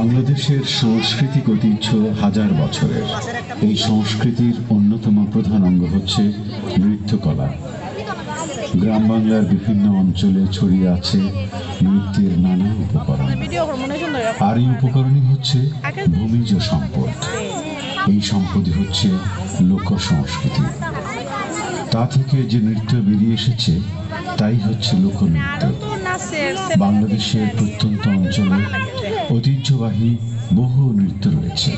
বাংলাদেশের সাংস্কৃতিক ঐতিহ্য হাজার বছরের। এই সংস্কৃতির অন্যতম প্রধান অঙ্গ হচ্ছে নৃত্যকলা। গ্রাম বাংলার বিভিন্ন অঞ্চলে ছড়িয়ে আছে নৃত্যের নানা উপকরণ, আর এই উপকরণই হচ্ছে ভূমিজ সম্পদ। এই সম্পদই হচ্ছে লোক সংস্কৃতি। তা থেকে যে নৃত্য বেরিয়ে এসেছে তাই হচ্ছে লোকনৃত্য। বাংলাদেশের প্রত্যন্ত অঞ্চলে ঐতিহ্যবাহী বহু নৃত্য রয়েছে,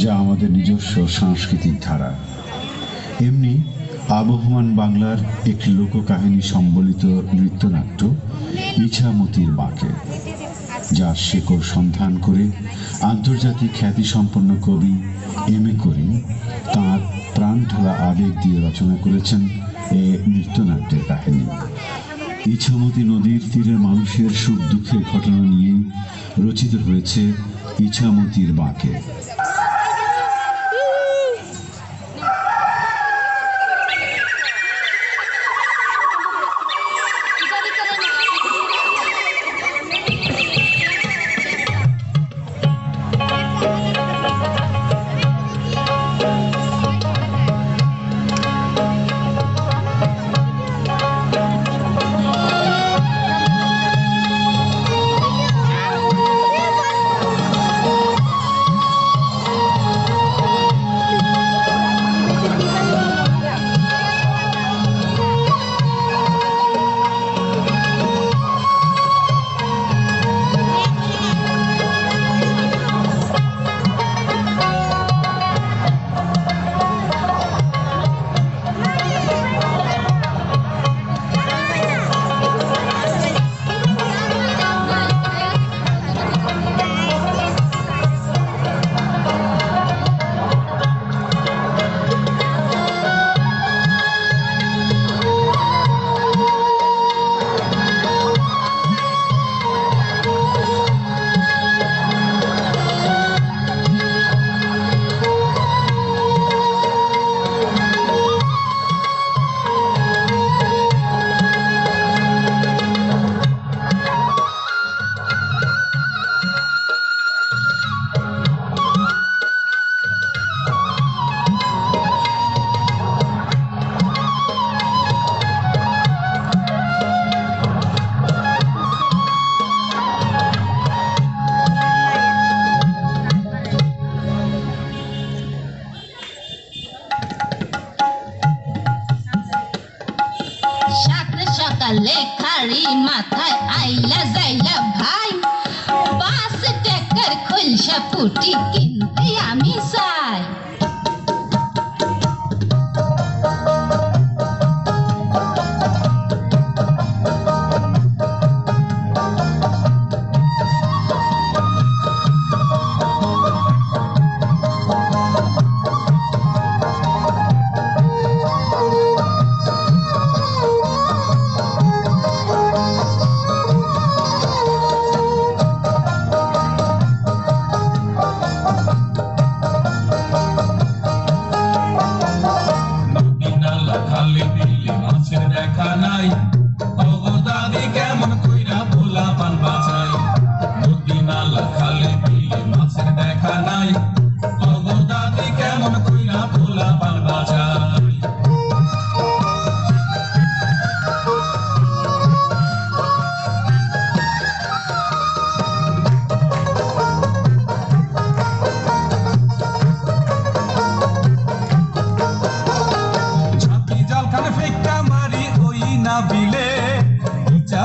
যা আমাদের নিজস্ব সাংস্কৃতিক ধারা। এমনি আবহমান বাংলার একটি লোককাহিনী সম্বলিত নৃত্যনাট্য ইছামতির বাঁকে, যার শেকড় সন্ধান করে আন্তর্জাতিক খ্যাতিসম্পন্ন কবি এম.এ. করিম তাঁর প্রাণ ঢালা আবেগ দিয়ে রচনা করেছেন এ নৃত্যনাট্যের কাহিনী। ইছামতি নদীর তীরের মানুষের সুখ দুঃখের ঘটনা নিয়ে রচিত হয়েছে ইছামতির বাঁকে। খাড়ি মাথায় আইলা যাইলা ভাই, 5 টাকার খোলসা পুটি কিনতে আমি চাই।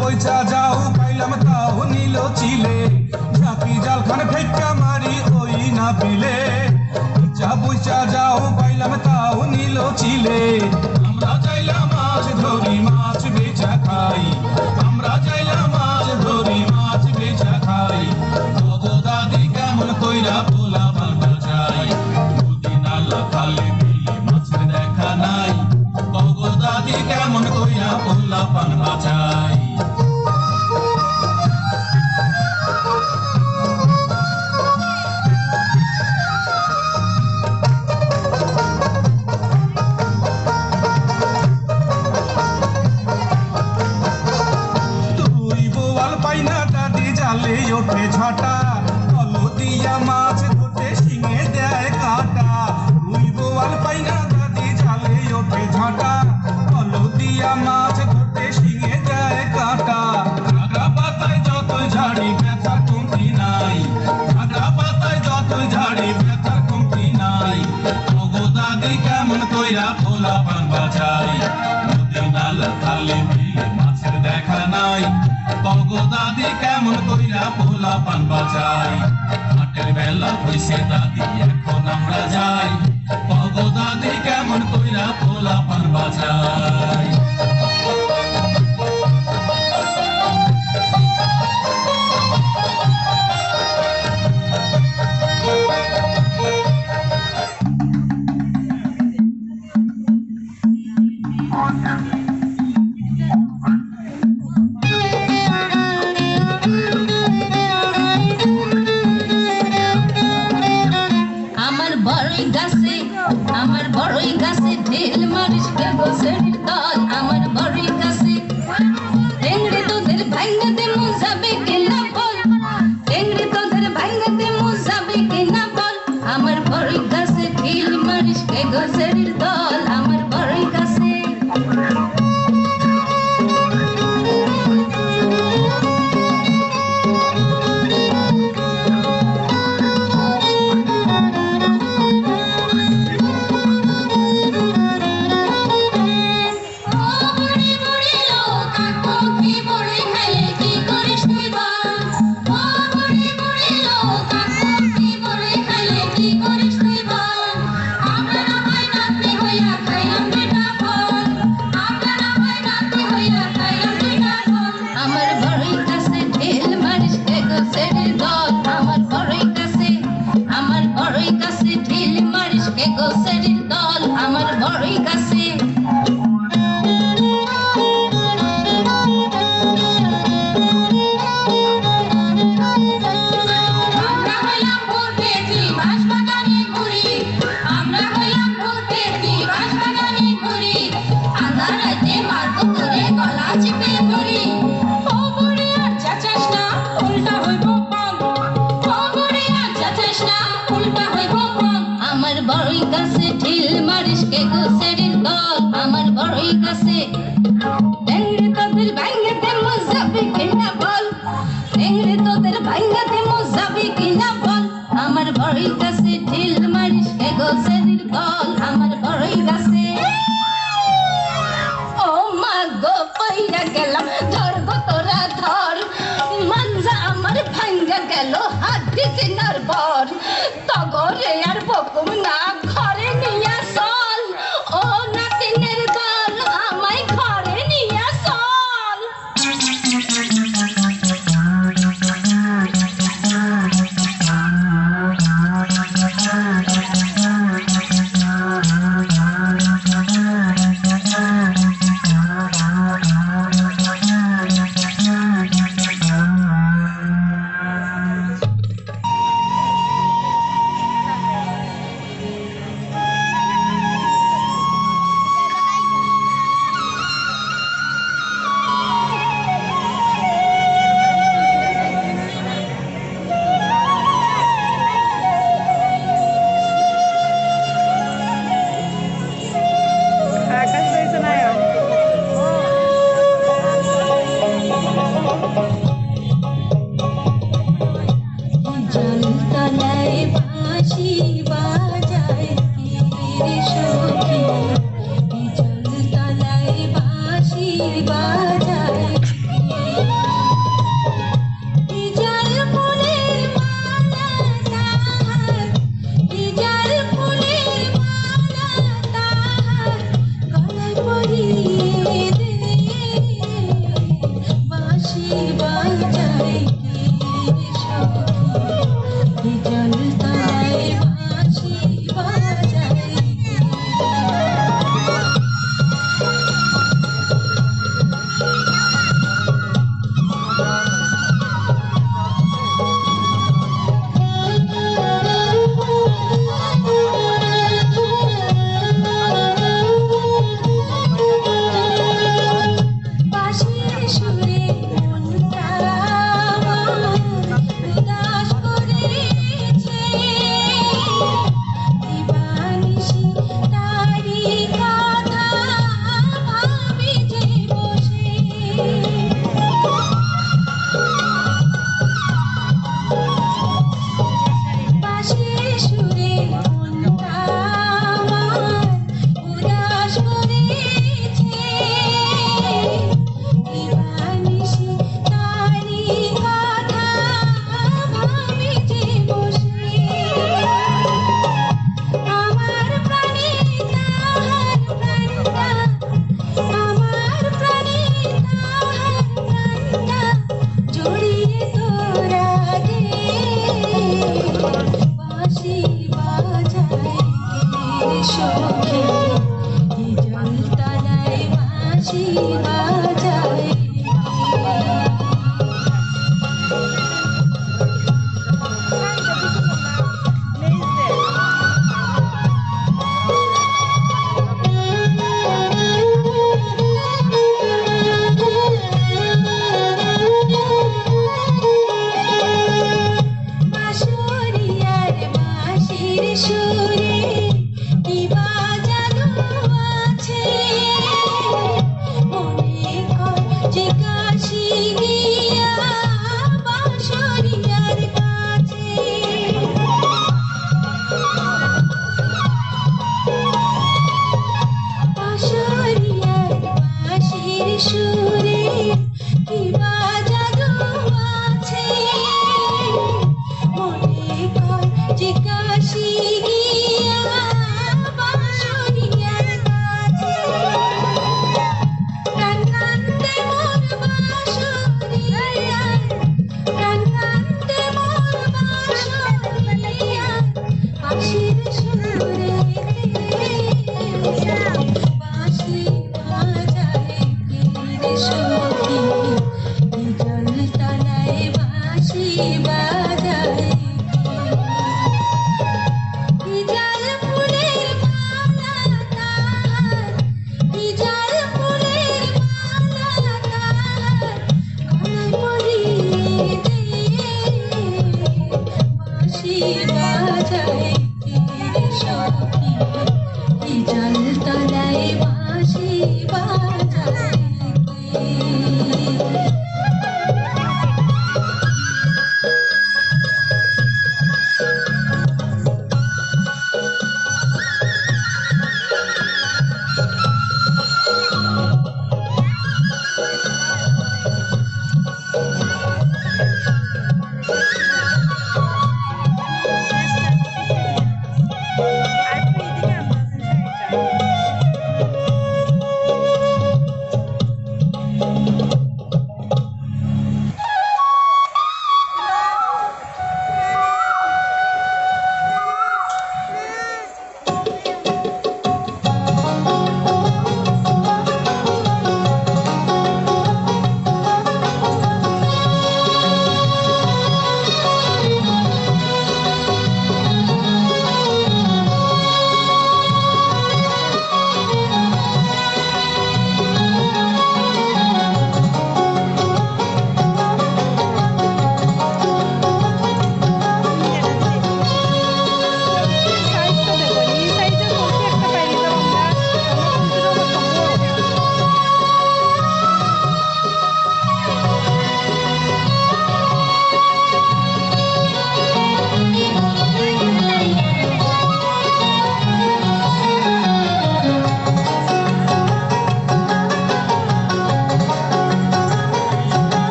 বইচা যাও পাইলাম তাও নিল চিলে, ঝাঁকি জাল খান ফেক্কা মারি ওই না বিলে। যা বইচা যাও পাইলাম তাও নিল চিলে। আমরা চাইলাম মাছ ধরি মাছ বেচা খাই, আমরা চাইলাম মাছ ধরি মাছ বেচা খাই। ওগো দাদি কেমন কইরা পোলা পাল্টা চাই, নদী নালা খালে বিলে মাছের দেখা নাই। ওগো দাদি কেমন কইরা পোলা পান বাঁচাই। ওঠে ঝাঁটা, দিয়া মাছ ধরতে শিঙে দেয় কাটা, রুই বোয়াল পাইনা দাদি জালে ওঠে ঝাঁটা। কলো দিয়া মাছ ধরতে শিঙে দেয় কাটা, ঝাঁকা পাতায় যতই ঝাড়ি ব্যথা কমতি নাই, ঝাঁকা পাতায় যতই ঝাড়ি ব্যথা কমতি নাই। ওগো দাদি কেমন কইরা ভোলা পান বাজাই, নদী নালা খালে বিলে মাছের দেখা নাই। ওগো দাদি কেমন কইরা ভোলা পান বাজাই, হাটের বেলা হইছে দাদি এখন আমরা যাই। ওগো দাদি কেমন কইরা ভোলা পান বাজাই। আমার বড়ই গাছে ঢিল মারিস কে গোসের দল, আমার বড়ই গাছে টেংরি তোদের ভাঙ্গাতে মুজাবে কিনা বল, টেংরি তোদের ভাঙ্গাতে মুজাবে কিনা বল। আমার বড়ই গাছে ঢিল মারিস কে গোসের দল, আমার বড়ই গাছে। গিয়া বাঁশরিয়ার কাছে বাঁশরিয়ার বাঁশির সুরে কি বাজাদু আছে মনে কর জিজ্ঞাসি গিয়া বাঁশরিয়ার কাছে গান গানতে মোর বাঁশরিয়ার গান গানতে মোর বাঁশরিয়ার বাঁশির সুরে বাঁশি বাজায় কে রে সখী কি জল তলায় বাঁশি বাজায় কি জাল ফুলের মালা তাহার কি জাল ফুলের মালা তাহার গলায় পরিয়ে দে বাঁশি বাজায় কে রে সখী কি জল তলায় বাঁশি বাজায় কে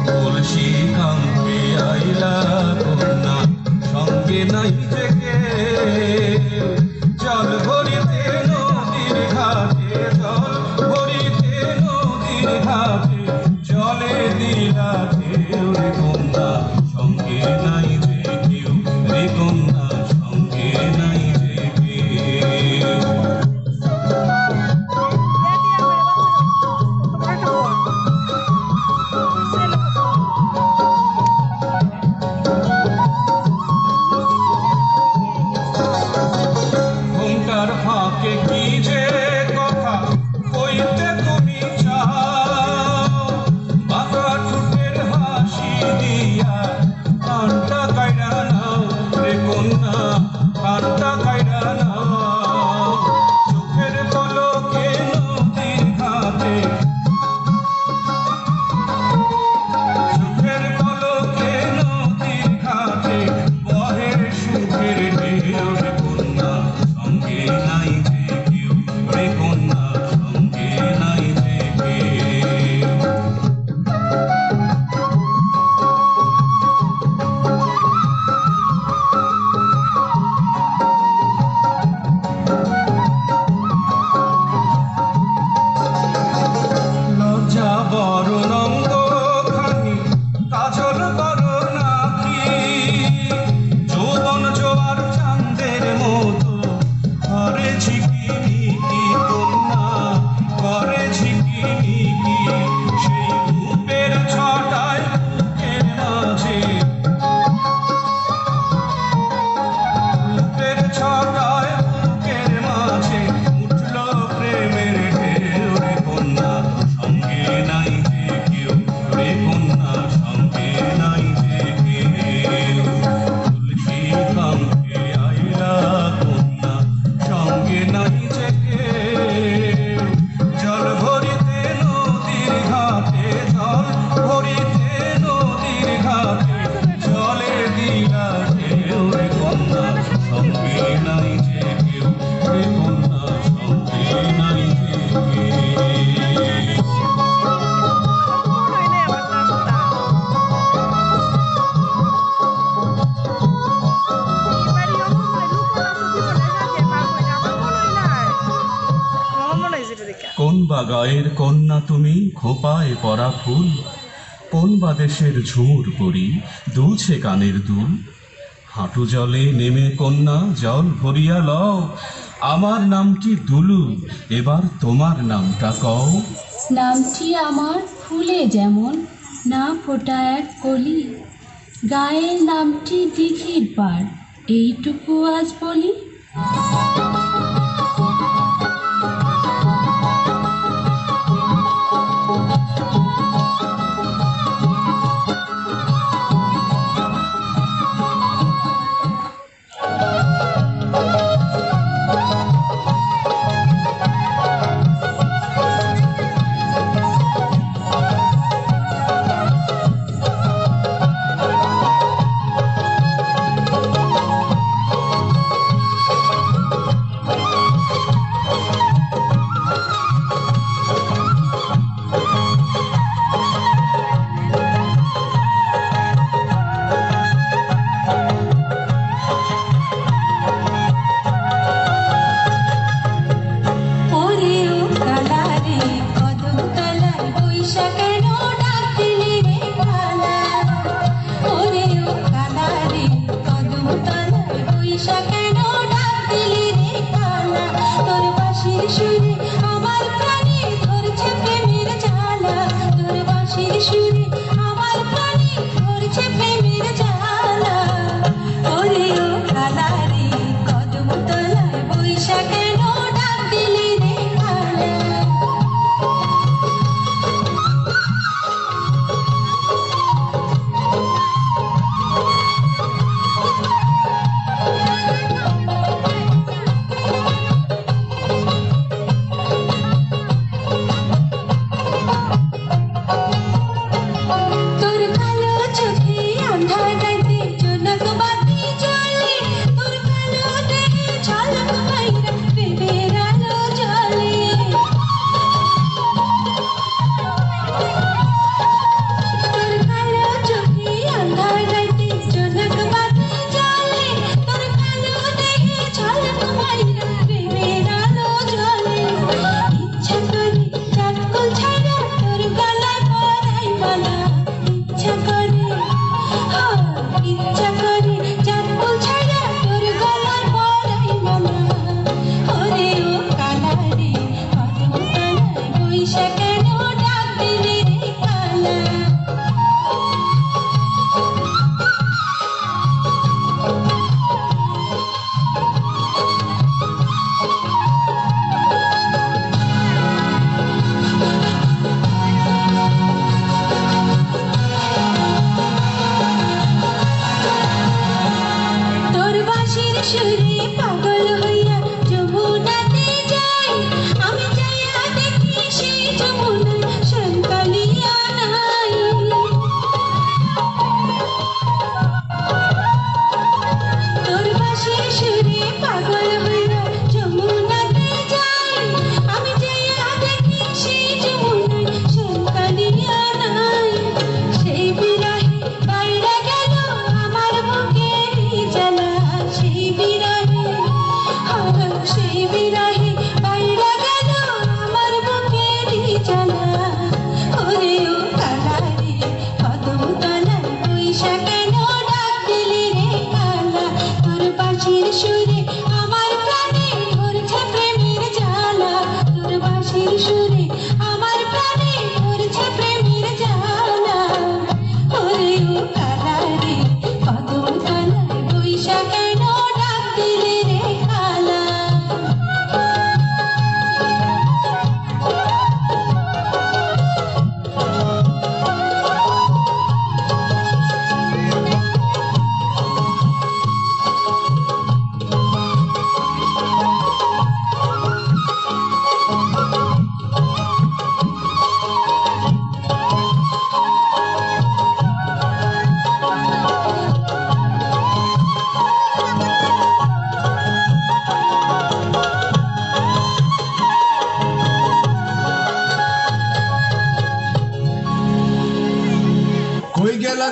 তুলসী কাঙ্গে আইলা কন্যা সঙ্গে নাই থেকে জল ভরিতে নদীর ঘাটে জল ভরিতে নদীর ঘাটে জলে দিলা ঢেউ রে কন্যা সঙ্গে নাই যে কেউ রে কন্যা সঙ্গে নাই যে কেউ ঘুমটার ফাঁকে কি যে কথা কইতে তুমি চাও গায়ের কন্যা তুমি খোপায় পরা ফুল, কোন বা দেশের ঝুমুর পরি দুলছে কানের দুল। হাঁটু জলে নেমে কন্যা জল ভরিয়া লও, আমার নামটি দুলু, এবার তোমার নামটা কও। নামটি আমার ফুলে যেমন না ফোটা এক কলি, গায়ের নামটি দিঘির পার, এইটুকু আজ বলি।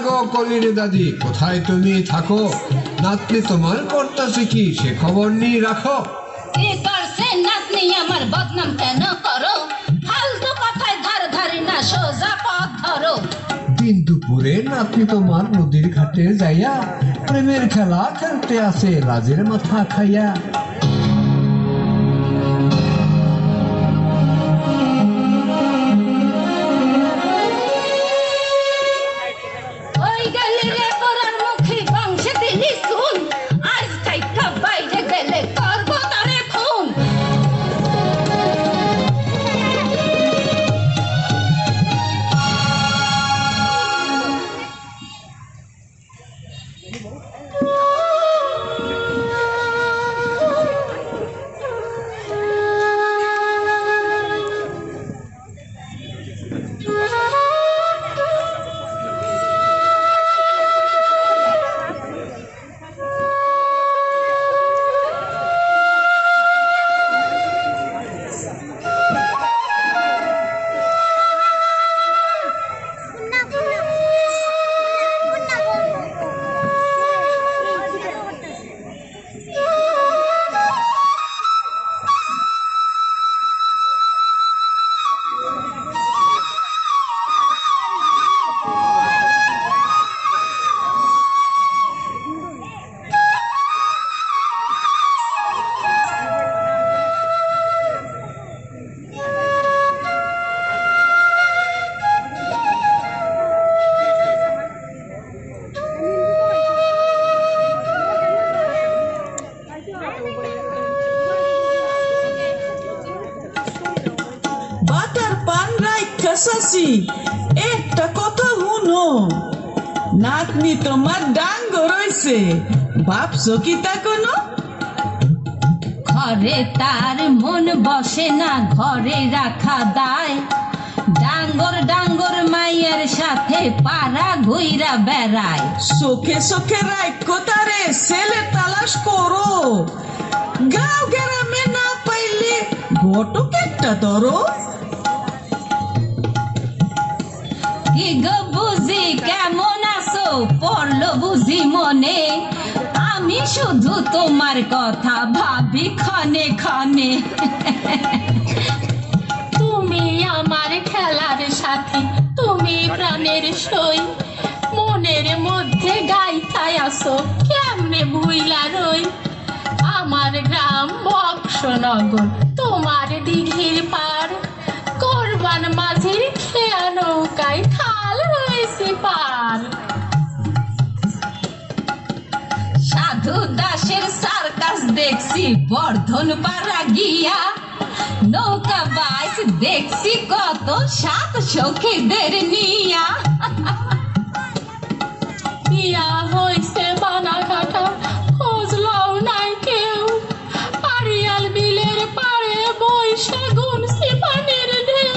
গো কলির দাদি, কোথায় তুমি থাকো? নাতনি তোমার করতেছে কি সে খবর নিয়ে রাখো। নাতনি আমার বদনাম কেন করো? সোজা পথ ধরো। দিন দুপুরে নাতনি তোমার নদীর ঘাটে যাইয়া প্রেমের খেলা খেলতে আসে লাজের মাথা খাইয়া। ওই গেলে রে পরার মুখে বংশে দিলি শুন, আজ থাইকা বাইরে গেলে করবো তারে খুন। বাটার পান রাইখা শাসি, একটা কথা শুনো, নাতনি তোমার ডাঙ্গ রইছে, ভাবছো কি তা কোনো? ঘরে তার মন বসে না, ঘরে রাখা দায়। ডাঙ্গর ডাঙ্গর মাইয়ের সাথে পাড়া ঘুইরা বেড়ায়। চোখে চোখে রাইখো তারে, ছেলে তালাশ করো, গাঁও গ্রামে না পাইলে ঘটক একটা ধরো। কি গো বুঝি কেমন আছো, পড়লো বুঝি মনে, আমি শুধু তোমার কথা ভাবি ক্ষণে ক্ষণে। তুমি আমার খেলার সাথী, তুমি প্রাণের সই, মনের মধ্যে গাইথায় আসো কেমনে ভুইলা রই। আমার গ্রাম বক্সনগর, তোমার দিঘির পার, কোরবান মাঝির খেয়া নৌকায় খাল রয়েছে পার। সাধু দাসের সার্কাস দেখছি বর্ধন পাড়া গিয়া, নৌকা বাইস দেখছি কত সাত সখীদের নিয়া। বিয়া হইছে বানাঘাটা, খোঁজ লও নাই কেউ, আড়িয়াল বিলের পাড়ে বৈশা গুনছি পানির ঢেউ।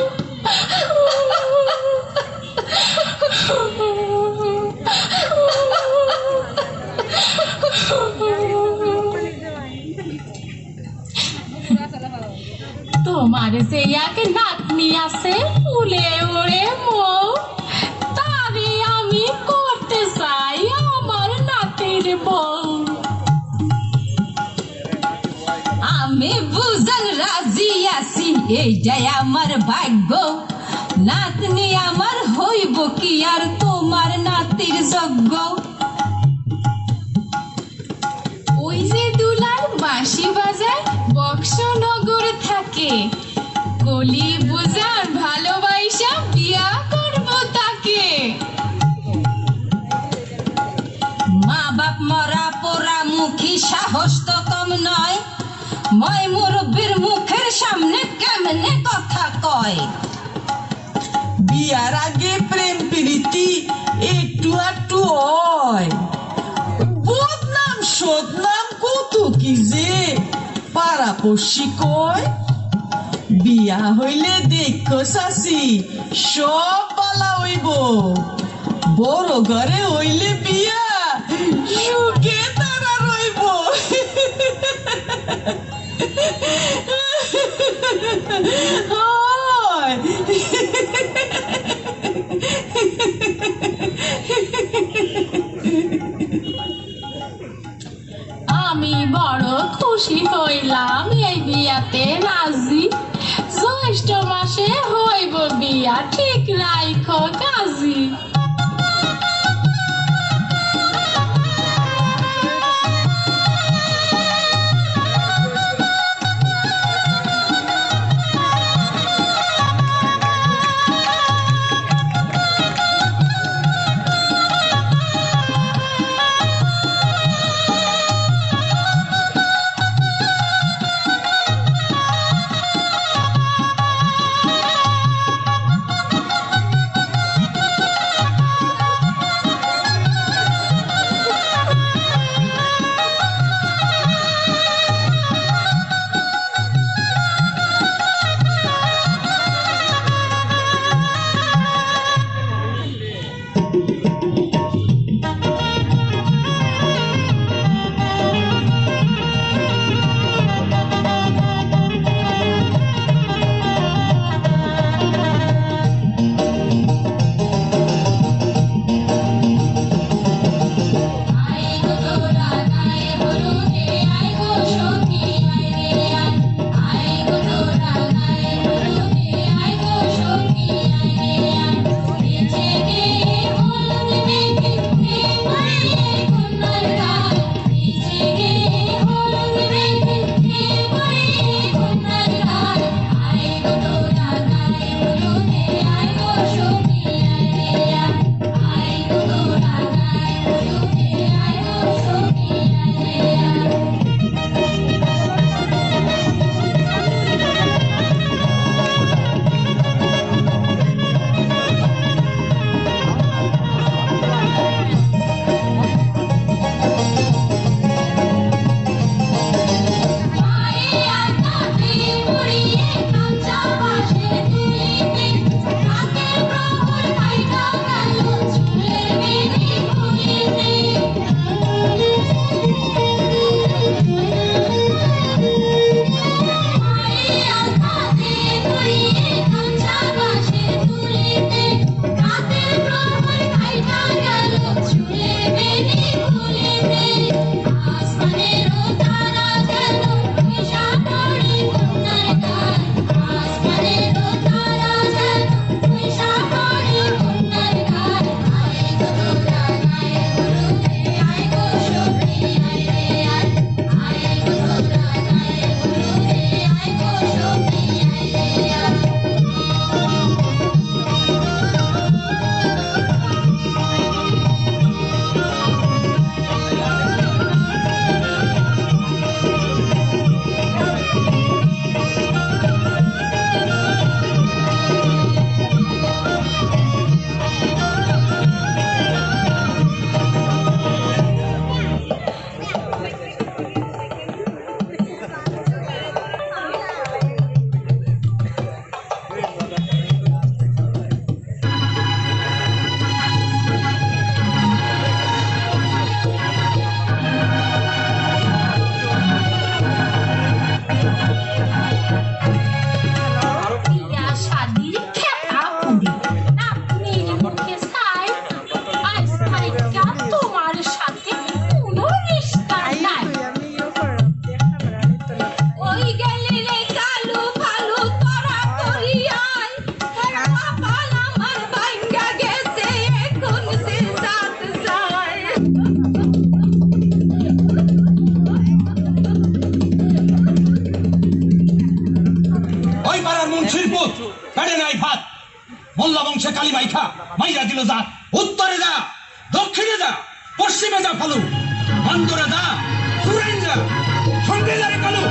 তোমার যে এক নাতনি আছে ফুলে ওড়ে মৌ, তারে আমি করতে চাই আমার নাতির বউ। আমি বুঝান রাজি আছি, এইটাই আমার ভাগ্য। নাতনি আমার হইব কি আর তোমার নাতির যোগ্য। ওই যে দুলাল বাঁশি বাজায় বক্সনগর থাকে, কলি বুঝার ভালোবাসা বিয়া করব তাকে। মা বাপ মরা পোড়া মুখী সাহস তো কম নয়, ময় মুরব্বীর মুখের সামনে কেমনে কথা কয়। বিয়ার আগে প্রেম প্রীতি একটু একটু হয়, বদনাম সদনাম কত কি যে পাড়াপড়শি কয়। বিয়া হইলে দেখো শাসি সব পালা হইব, বড় ঘরে হইলে বিয়া সুখে তারা রইব। হয় আমি বড় খুশি হইলাম এই বিয়াতে রাজি, জ্যৈষ্ঠ মাসে হইব বিয়া ঠিক ঠিক রাইখো কাজী। মোল্লা বংশে কালী মাইখা মাইরা দিল যা, উত্তরে যা, দক্ষিণে যা, পশ্চিমে যা ফালু, অন্দরে যা, সুরেন যা, সঙ্গে যা রে কালু।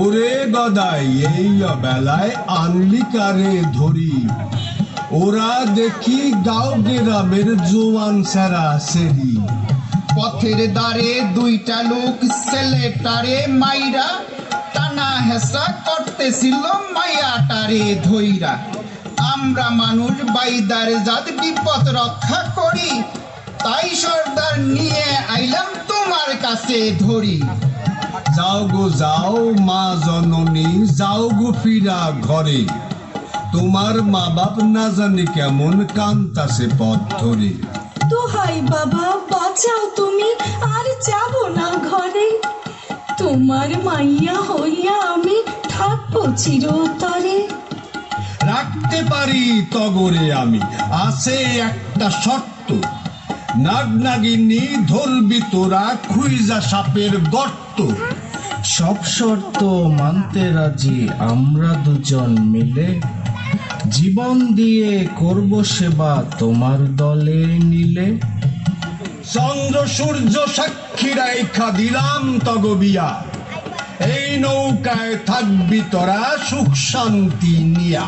ওরে গদাই এই বেলায় আনলি কারে ধরি ওরা দেখি গাঁও গ্রামের জোয়ান সেরা সেরি পথের দ্বারে দুইটা লোক ছেলেটারে মাইরা টানা হেসা করতেছিল মাইয়াটারে ধইরা আমরা মানুষ বাইদার জাত বিপদ রক্ষা করি তাই সর্দার নিয়ে আইলাম তোমার কাছে ধরি যাও গো যাও মা জননী যাও গো ফিরা ঘরে তোমার মা বাপ না জানি কেমন কান্তাছে পথ ধরে দোহাই বাবা বাঁচাও তুমি আর যাব না ঘরে তোমার মাইয়া হইয়া আমি থাকবো চিরতরে রাখতে পারি তগরে আমি আছে একটা শর্ত নাগ নাগিনী ধরবি তোরা খুইজা সাপের গর্ত সব শর্ত মানতে রাজি আমরা দুজন মিলে জীবন দিয়ে করব সেবা তোমার দলে নিলে চন্দ্র সূর্য সাক্ষী রেখা দিলাম তগবিয়া এই নৌকায় থাকবি তোরা সুখ শান্তি নিয়া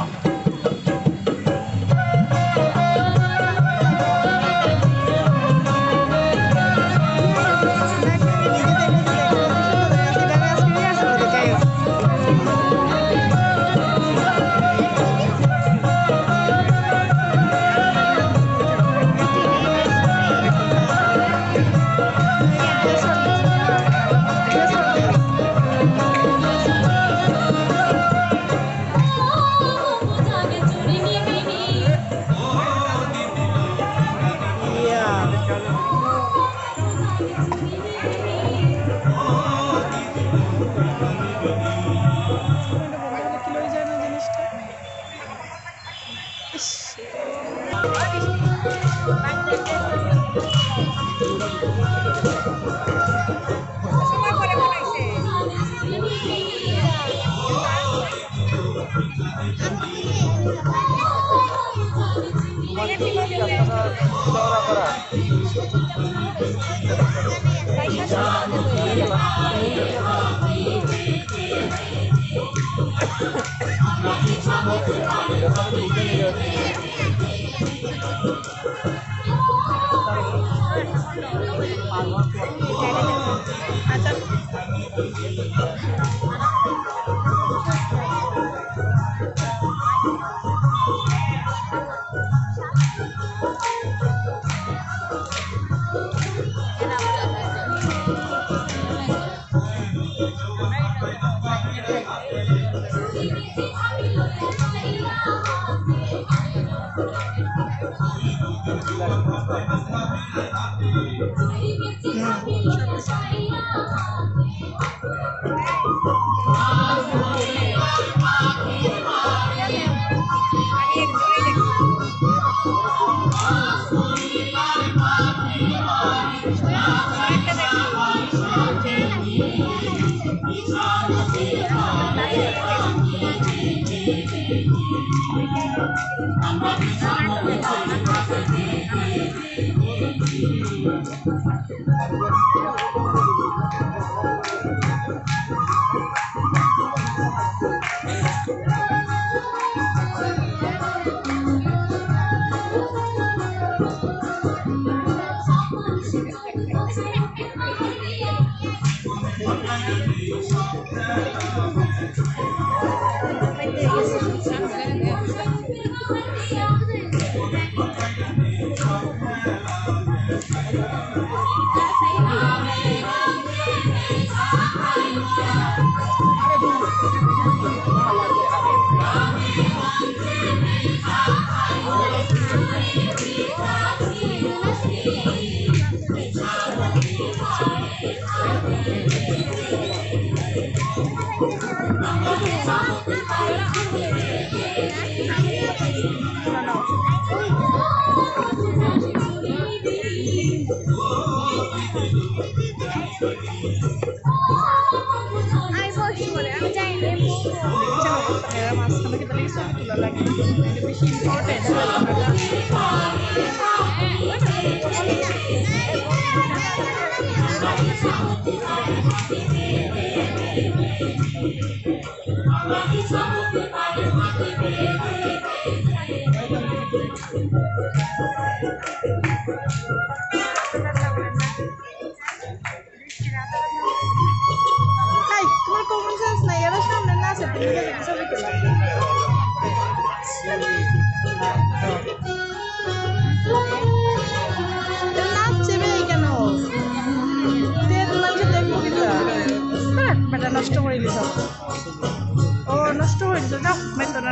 Beshi important. তোমার কমন সেন্স নাই, এরা সামনে না আছে তুমি ছবি তোলা নাচছে বে কেন মানুষের দেখবো কিন্তু বেটা নষ্ট করে দিস ও নষ্ট করে দিস যাও বেতন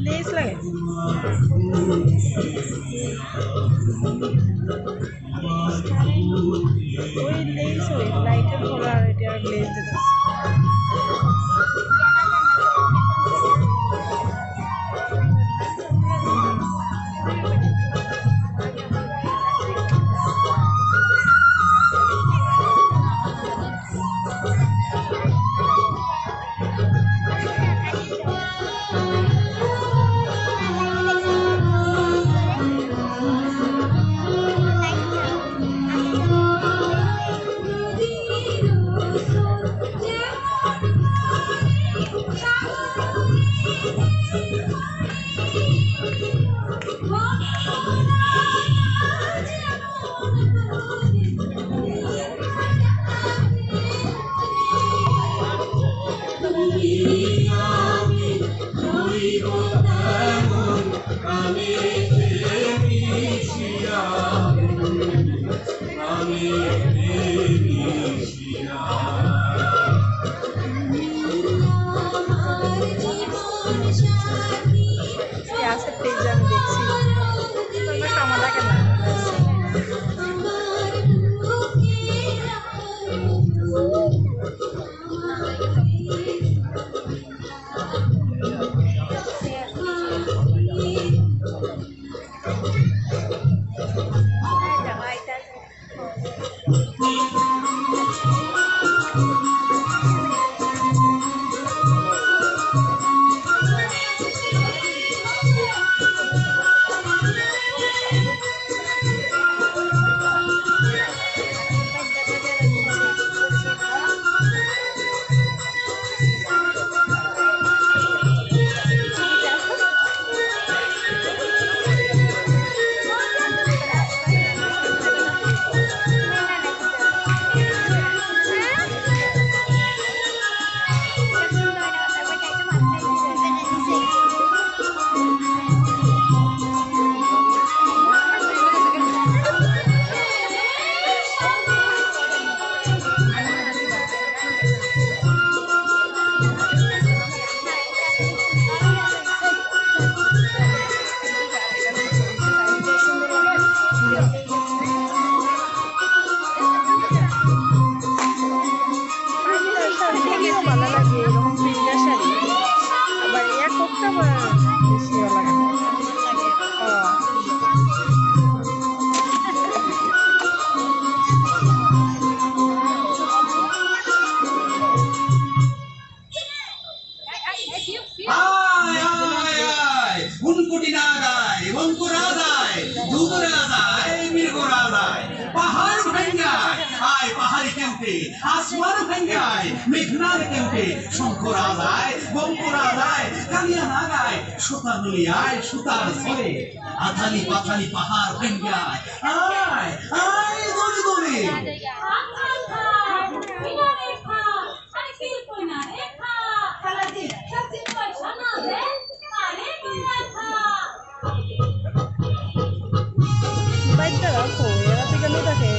লেস লাগে ওই লেস ওই লাইটের পরে আর এটা লেস দিতে আসমান ভাঙ্গায় মেঘনার কেউটে শঙ্কর আলায় বঙ্কর আলায় কালিয়া নাগায় সুতার নলিয়ায় সুতার ধরে আথালি পাথালি পাহাড় ভাঙ্গায় আয় আয় দলে দলে বাইকটা রাখো এরা থেকে নো থাকে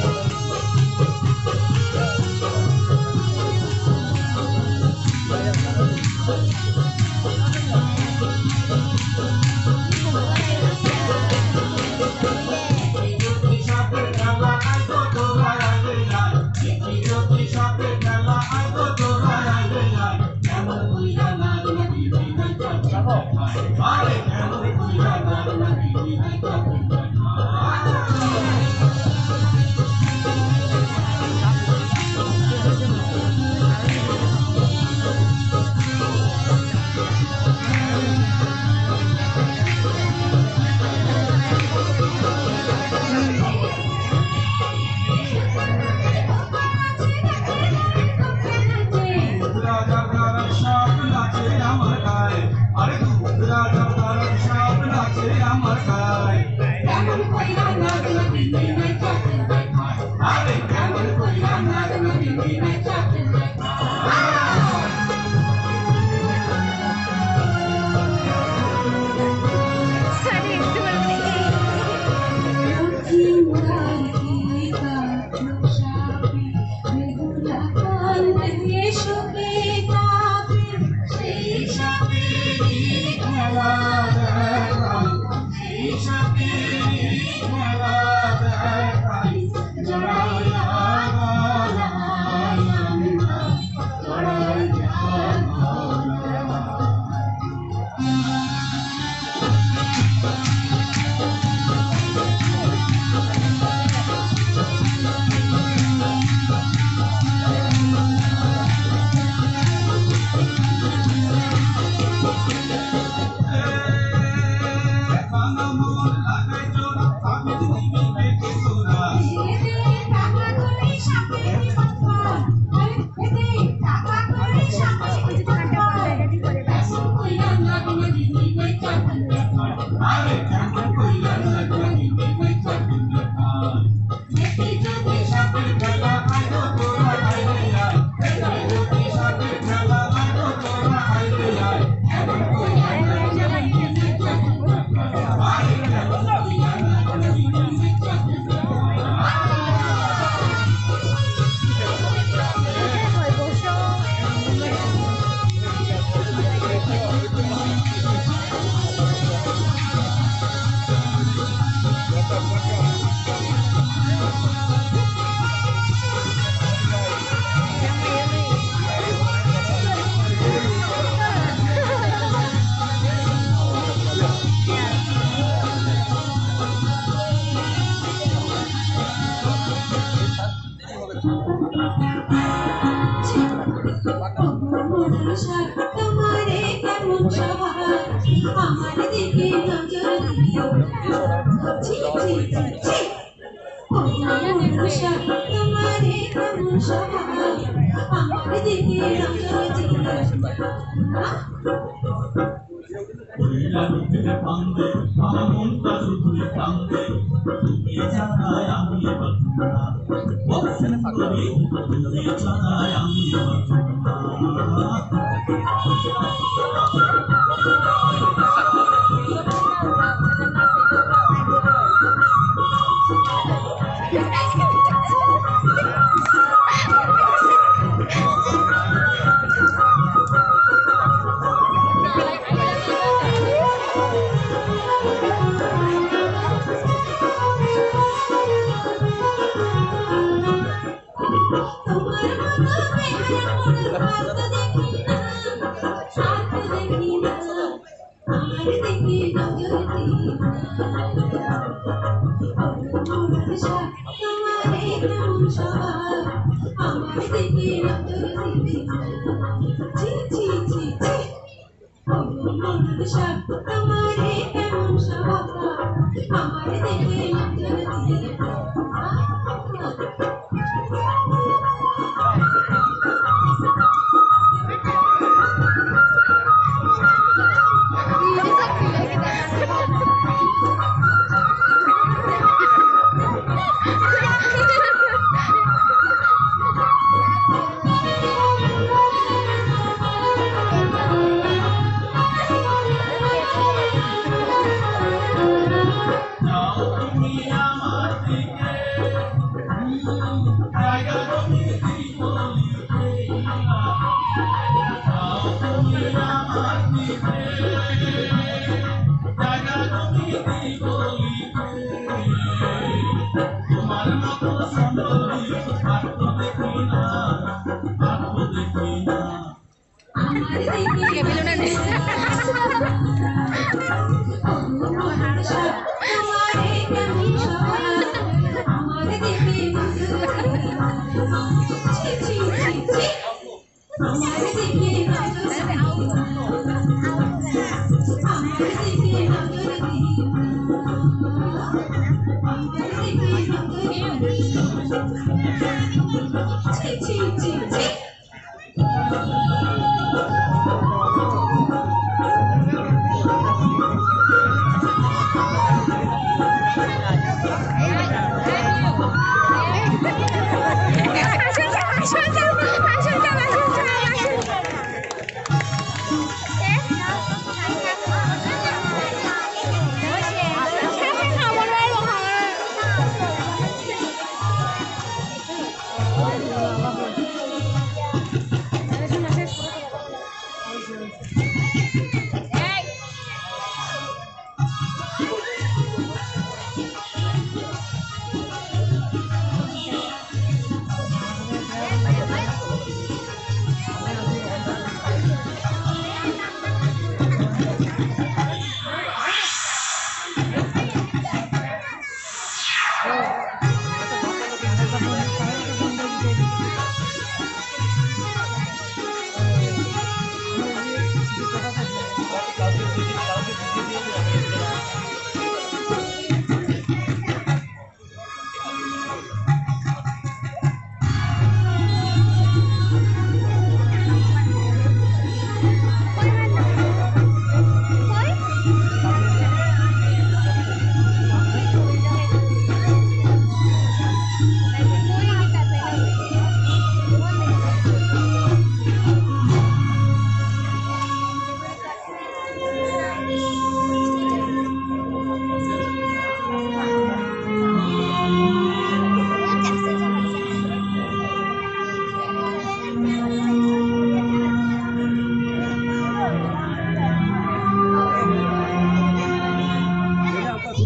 তোমারে কেমন সবার আমার দিকে নজর দিও তোমারে কেমন সবার আমার দিকে নজর দিও তোমারে কেমন সবার আমার দিকে নজর দিও আমার দিকে ছি ছি ছি ছি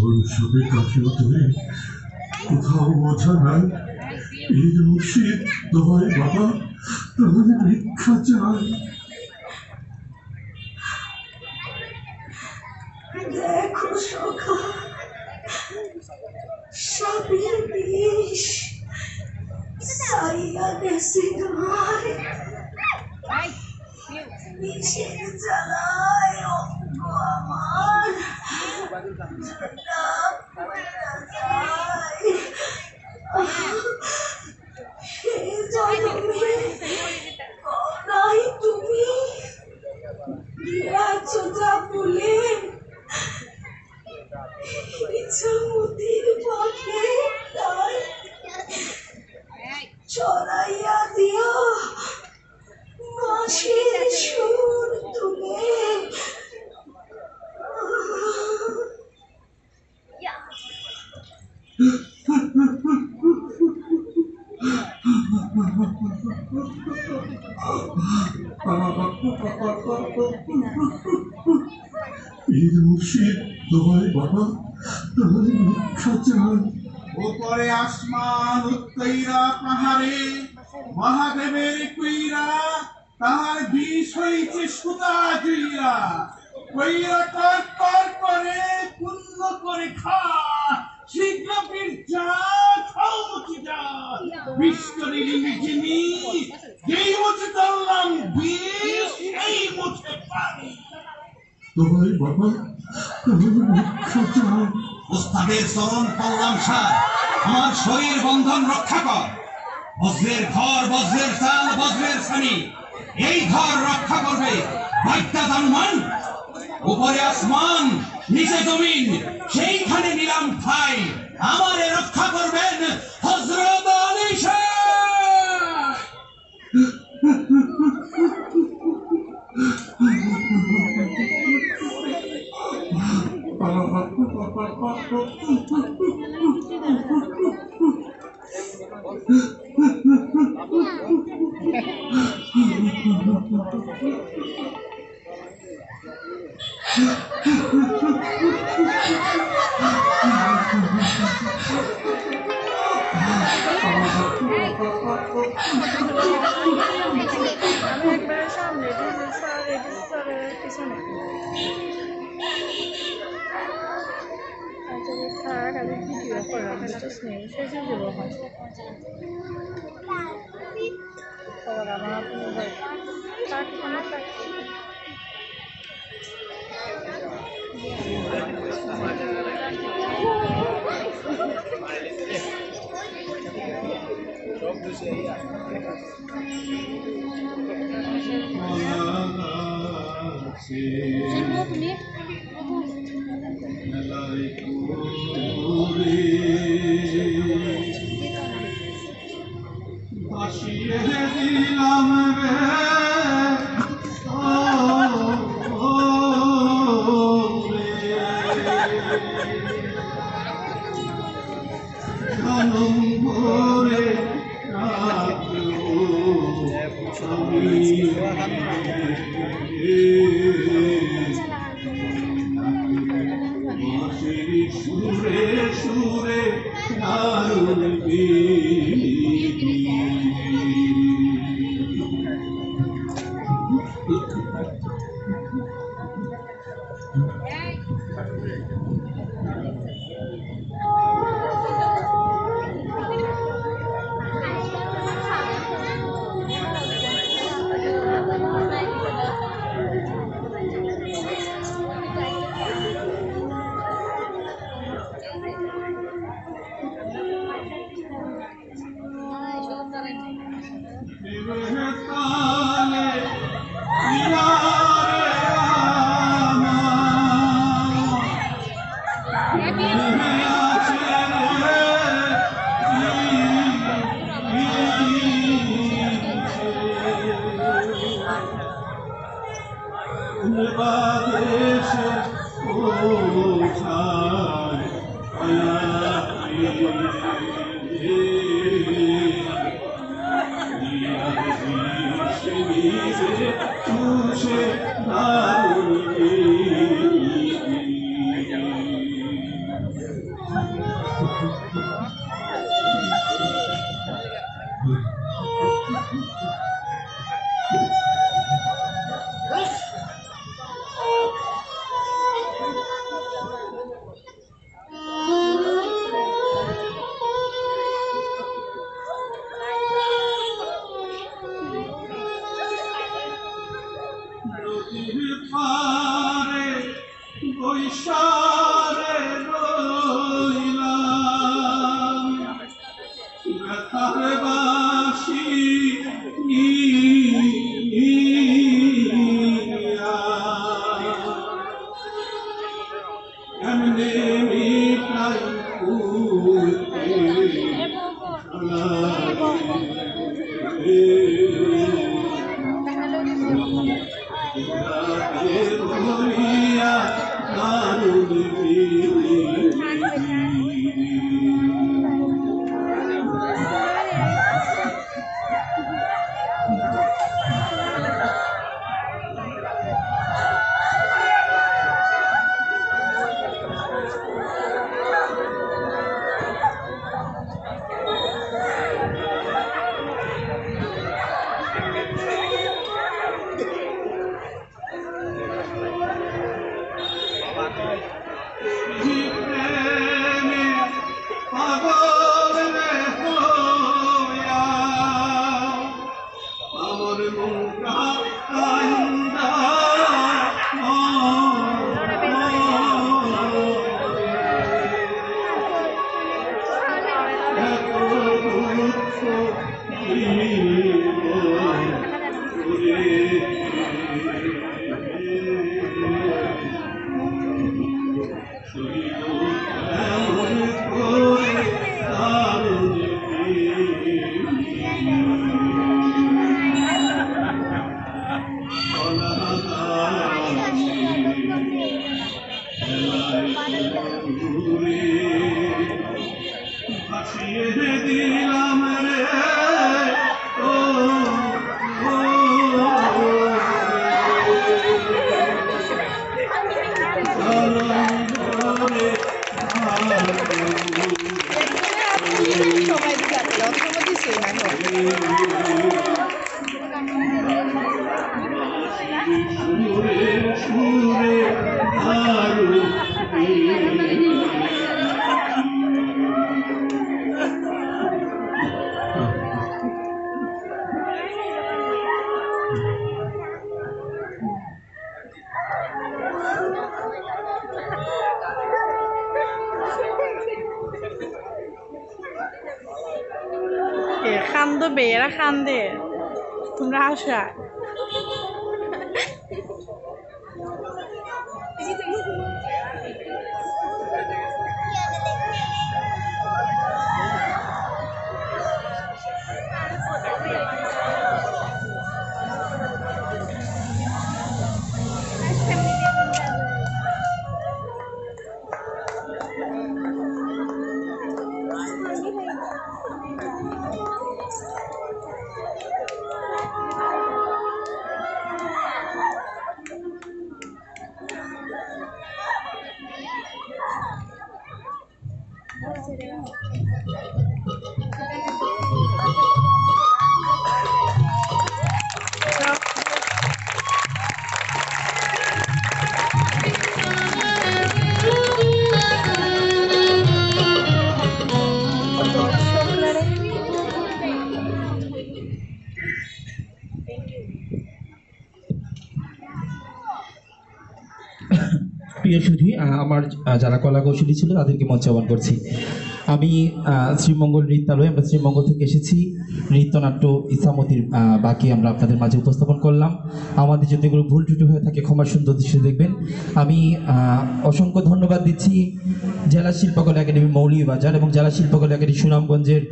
ভবিষ্যতের কাছেও তুমি কোথাও বোঝা নাই এই মুর্শিদ দোহাই বাবা তাহলে ভিক্ষা চাই। দেখো সখা সাপের বিষ সাইয়া গেছে তোমার বিষের জ্বালায় অঙ্গ আমার নাক পড়া যায়। সেই জন্মে নাই তুমি গিয়াছো যা বলে ইচ্ছামতির পথে তাই চড়াইয়া দিও মাসের সুর তুলে। এই মুর্শিদ দোহাই বাবা তাহলে ভিক্ষা চাই। উপরে আসমান উত্তৈরা পাহাড়ে মহাদেবের কইরা তাহার বিষ হইছে সুতা জুইরা কইরা টর করে পুণ্য করে খা শীঘ্র পীর যা খাও মুচি যা বিষ করে নিজিনি যেই মুছে চললাম বিষ এই মুছে পানি। দোহাই বাবা তাহলে ভিক্ষা চাই। উস্তাদের চরণ পল্লাম সার আমার শরীর বন্ধন রক্ষা কর। বজ্রের ঘর বজ্রের চাল বজ্রের ছানি এই ঘর রক্ষা করবে বাইত্যা জানুমান। উপরে আসমান নিচে জমিন সেইখানে নিলাম ঠাই আমারে রক্ষা করবেন হযরত আলী শাহ। একবারে সামনে পিছনে থাক আমি ভিডিও করলাম নেই শেষে দেবো খবর আমার আপনি ভাসিয়ে দিলাম রে জনম ভরে সুরে সুরে দারুণ বাদেশে পৌঁছায় তুষে পারে বৈশারে রইলাম ব্যথার বাসি এমনি মিটাই ভাসিয়ে দিলাম রে খান্দো বেয়েরা খান্দে তোমরা আসা প্রিয় সুধী, আমার যারা কলা কৌশলী ছিল তাদেরকে মঞ্চে আহ্বান করছি। আমি শ্রীমঙ্গল নৃত্যালয়, আমরা শ্রীমঙ্গল থেকে এসেছি। নৃত্যনাট্য ইসামতির বাকি আমরা আপনাদের মাঝে উপস্থাপন করলাম। আমাদের যদি কোনো ভুল ত্রুটি হয়ে থাকে ক্ষমার সুন্দর দৃষ্টি দেখবেন। আমি অসংখ্য ধন্যবাদ দিচ্ছি জেলা শিল্পকলা একাডেমি মৌলভীবাজার এবং জেলা শিল্পকলা একাডেমি সুনামগঞ্জের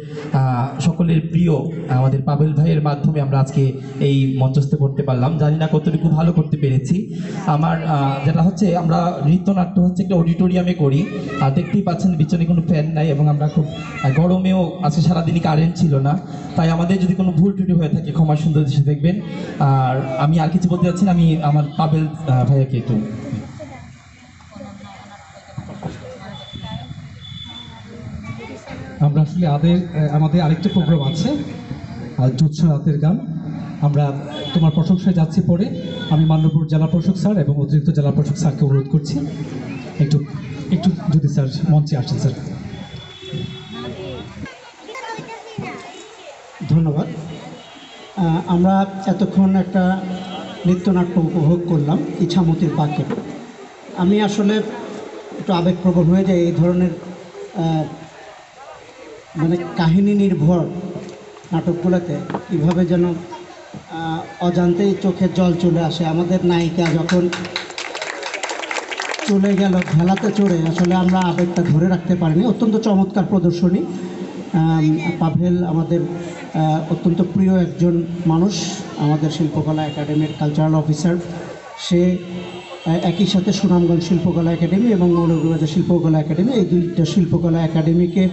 সকলের প্রিয় আমাদের পাবেল ভাইয়ের মাধ্যমে আমরা আজকে এই মঞ্চস্থ করতে পারলাম। জানি না কতটুকু ভালো করতে পেরেছি। আমার যেটা হচ্ছে, আমরা নৃত্যনাট্য হচ্ছে একটা অডিটোরিয়ামে করি, আর দেখতেই পাচ্ছেন পিছনে কোনো ফ্যান নাই এবং আমরা খুব গরমেও আজকে সারাদিনই কারেন্ট ছিল না, তাই আমাদের যদি কোনো ভুল ত্রুটি হয়ে থাকে ক্ষমার সুন্দর দৃষ্টি দেখবেন। আর আমি আর কিছু বলতে চাচ্ছি না, আমি আমার পাবেল ভাইয়াকে একটু। আমরা আসলে আমাদের আরেকটা প্রোগ্রাম আছে, জোৎস্না রাতের গান। আমরা তোমার প্রশংসায় যাচ্ছি পরে। আমি মান্যপুর জেলা প্রশাসক স্যার এবং অতিরিক্ত জেলা প্রশাসক স্যারকে অনুরোধ করছি একটু যদি স্যার মঞ্চে আসেন। স্যার, ধন্যবাদ। আমরা এতক্ষণ একটা নৃত্যনাট্য উপভোগ করলাম, ইছামতির বাক্যে। আমি আসলে একটু আবেগপ্রবণ হয়ে যাই এই ধরনের মানে কাহিনী নির্ভর নাটকগুলোতে। কীভাবে যেন অজান্তেই চোখে জল চলে আসে। আমাদের নায়িকা যখন চলে গেল ভেলাতে চড়ে, আসলে আমরা আবেগটা ধরে রাখতে পারিনি। অত্যন্ত চমৎকার প্রদর্শনী। পাভেল আমাদের অত্যন্ত প্রিয় একজন মানুষ, আমাদের শিল্পকলা একাডেমির কালচারাল অফিসার। সে একই সাথে সুনামগঞ্জ শিল্পকলা একাডেমি এবং মৌলভীবাজার শিল্পকলা একাডেমি, এই দুইটা শিল্পকলা একাডেমিকে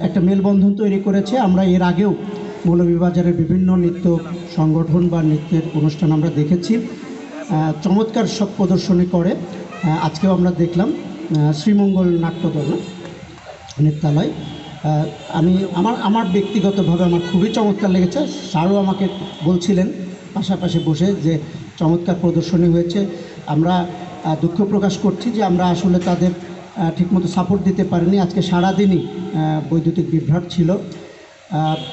একটা মেলবন্ধন তৈরি করেছে। আমরা এর আগেও মৌলভীবাজারের বিভিন্ন নৃত্য সংগঠন বা নৃত্যের অনুষ্ঠান আমরা দেখেছি। চমৎকার সব প্রদর্শনী করে। আজকেও আমরা দেখলাম শ্রীমঙ্গল নাট্যদল নৃত্যালয়। আমি আমার ব্যক্তিগতভাবে আমার খুবই চমৎকার লেগেছে। স্যারও আমাকে বলছিলেন পাশাপাশি বসে যে চমৎকার প্রদর্শনী হয়েছে। আমরা দুঃখ প্রকাশ করছি যে আমরা আসলে তাদের ঠিকমতো সাপোর্ট দিতে পারিনি। আজকে সারাদিনই বৈদ্যুতিক বিভ্রাট ছিল।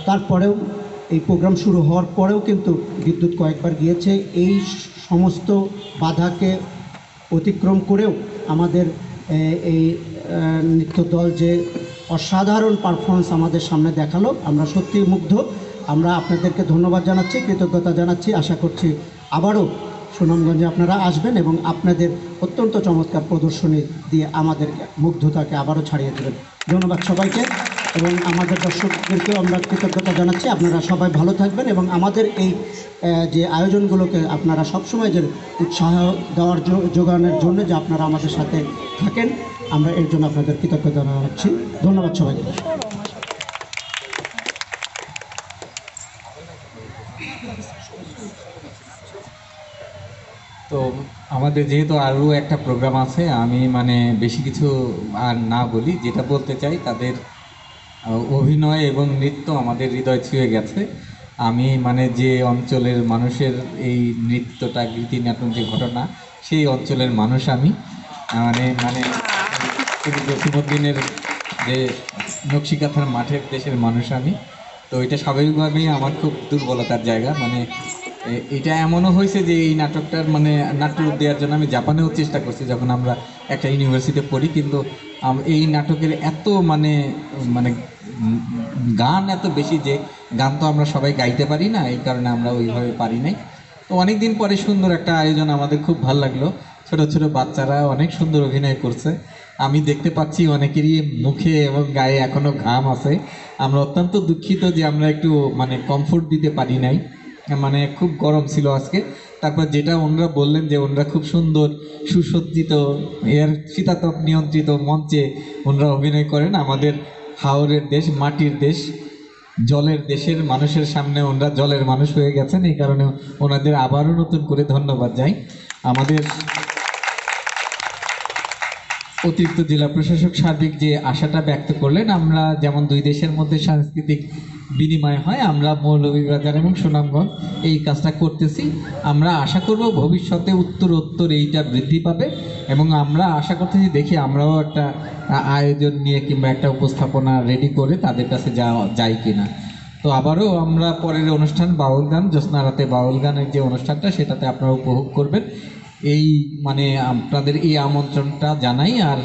তারপরেও এই প্রোগ্রাম শুরু হওয়ার পরেও কিন্তু বিদ্যুৎ কয়েকবার গিয়েছে। এই সমস্ত বাধাকে অতিক্রম করেও আমাদের এই নৃত্যদল যে অসাধারণ পারফরমেন্স আমাদের সামনে দেখালো, আমরা সত্যিই মুগ্ধ। আমরা আপনাদেরকে ধন্যবাদ জানাচ্ছি, কৃতজ্ঞতা জানাচ্ছি। আশা করছি আবারও সুনামগঞ্জে আপনারা আসবেন এবং আপনাদের অত্যন্ত চমৎকার প্রদর্শনী দিয়ে আমাদের মুগ্ধতাকে আবারও ছাড়িয়ে দেবেন। ধন্যবাদ সবাইকে এবং আমাদের দর্শকদেরকেও আমরা কৃতজ্ঞতা জানাচ্ছি। আপনারা সবাই ভালো থাকবেন এবং আমাদের এই যে আয়োজনগুলোকে আপনারা সবসময় যে উৎসাহ দেওয়ার যোগানোর জন্য যে আপনারা আমাদের সাথে থাকেন, আমরা এর জন্য আপনাদের কৃতজ্ঞতা জানাচ্ছি। ধন্যবাদ সবাইকে। তো আমাদের যেহেতু আরও একটা প্রোগ্রাম আছে, আমি মানে বেশি কিছু আর না বলি। যেটা বলতে চাই, তাদের অভিনয় এবং নৃত্য আমাদের হৃদয় ছুঁয়ে গেছে। আমি মানে যে অঞ্চলের মানুষের এই নৃত্যটা, গীতিনাটক যে ঘটনা, সেই অঞ্চলের মানুষ আমি। মানে জসীমউদ্দিনের যে নকশিকাথার মাঠের দেশের মানুষ আমি। তো এটা স্বাভাবিকভাবেই আমার খুব দুর্বলতার জায়গা। মানে এটা এমনও হয়েছে যে এই নাটকটার মানে নাট্যরূপ দেওয়ার জন্য আমি জাপানেও চেষ্টা করছি যখন আমরা একটা ইউনিভার্সিটিতে পড়ি, কিন্তু এই নাটকের এত মানে গান এত বেশি যে গান তো আমরা সবাই গাইতে পারি না, এই কারণে আমরা ওইভাবে পারি নাই। তো অনেক দিন পরে সুন্দর একটা আয়োজন, আমাদের খুব ভালো লাগলো। ছোট ছোট বাচ্চারা অনেক সুন্দর অভিনয় করছে। আমি দেখতে পাচ্ছি অনেকেরই মুখে এবং গায়ে এখনও ঘাম আছে। আমরা অত্যন্ত দুঃখিত যে আমরা একটু মানে কমফোর্ট দিতে পারি নাই, মানে খুব গরম ছিল আজকে। তারপর যেটা ওনারা বললেন যে ওনারা খুব সুন্দর সুসজ্জিত এর শীতাতপ নিয়ন্ত্রিত মঞ্চে ওনারা অভিনয় করেন। আমাদের হাওরের দেশ, মাটির দেশ, জলের দেশের মানুষের সামনে ওনারা জলের মানুষ হয়ে গেছেন। এই কারণে ওনাদের আবারও নতুন করে ধন্যবাদ জানাই। অতিরিক্ত জেলা প্রশাসক সার্বিক যে আশাটা ব্যক্ত করলেন, আমরা যেমন দুই দেশের মধ্যে সাংস্কৃতিক বিনিময় হয়, আমরা মৌলভীবাজার এবং সুনামগঞ্জ এই কাজটা করতেছি। আমরা আশা করব ভবিষ্যতে উত্তরোত্তর এইটা বৃদ্ধি পাবে এবং আমরা আশা করতেছি দেখি আমরাও একটা আয়োজন নিয়ে কিংবা একটা উপস্থাপনা রেডি করে তাদের কাছে যাই কিনা। তো আবারও আমরা পরের অনুষ্ঠান বাউল গান, জ্যোৎস্না রাতে বাউল গানের যে অনুষ্ঠানটা সেটাতে আপনারা উপভোগ করবেন, এই মানে আপনাদের এই আমন্ত্রণটা জানাই। আর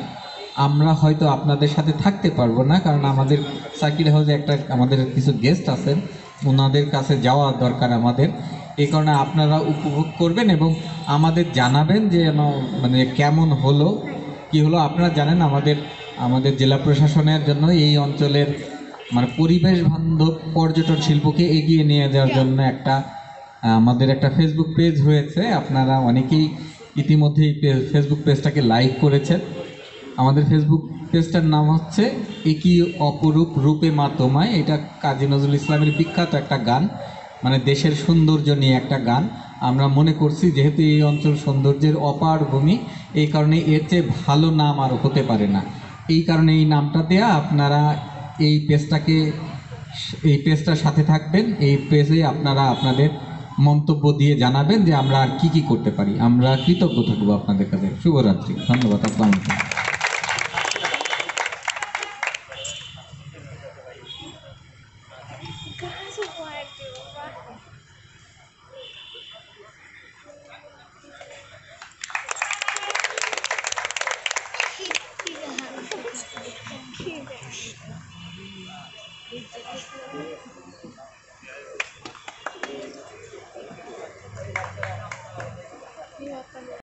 আমরা হয়তো আপনাদের সাথে থাকতে পারবো না, কারণ আমাদের সার্কিট হাউসে আমাদের কিছু গেস্ট আছেন, ওনাদের কাছে যাওয়া দরকার আমাদের। এই কারণে আপনারা উপভোগ করবেন এবং আমাদের জানাবেন যে মানে কেমন হলো কি হলো। আপনারা জানেন আমাদের জেলা প্রশাসনের জন্য এই অঞ্চলের মানে পরিবেশ বান্ধব পর্যটন শিল্পকে এগিয়ে নিয়ে যাওয়ার জন্য আমাদের একটা ফেসবুক পেজ হয়েছে। আপনারা অনেকেই ইতিমধ্যেই ফেসবুক পেজটাকে লাইক করেছেন। আমাদের ফেসবুক পেজটার নাম হচ্ছে একই অপরূপ রূপে মা তোমায়। এটা কাজী নজরুল ইসলামের বিখ্যাত একটা গান, মানে দেশের সৌন্দর্য নিয়ে একটা গান। আমরা মনে করছি যেহেতু এই অঞ্চল সৌন্দর্যের অপার ভূমি, এই কারণে এর চেয়ে ভালো নাম আর হতে পারে না। এই কারণে এই নামটা দেয়া। আপনারা এই পেজটার সাথে থাকবেন। এই পেজে আপনারা আপনাদের মন্তব্য দিয়ে জানাবেন যে আমরা আর কি করতে পারি। আমরা কৃতজ্ঞ থাকবো আপনাদের কাছে। শুভরাত্রি, ধন্যবাদ। আসসালামু আলাইকুম।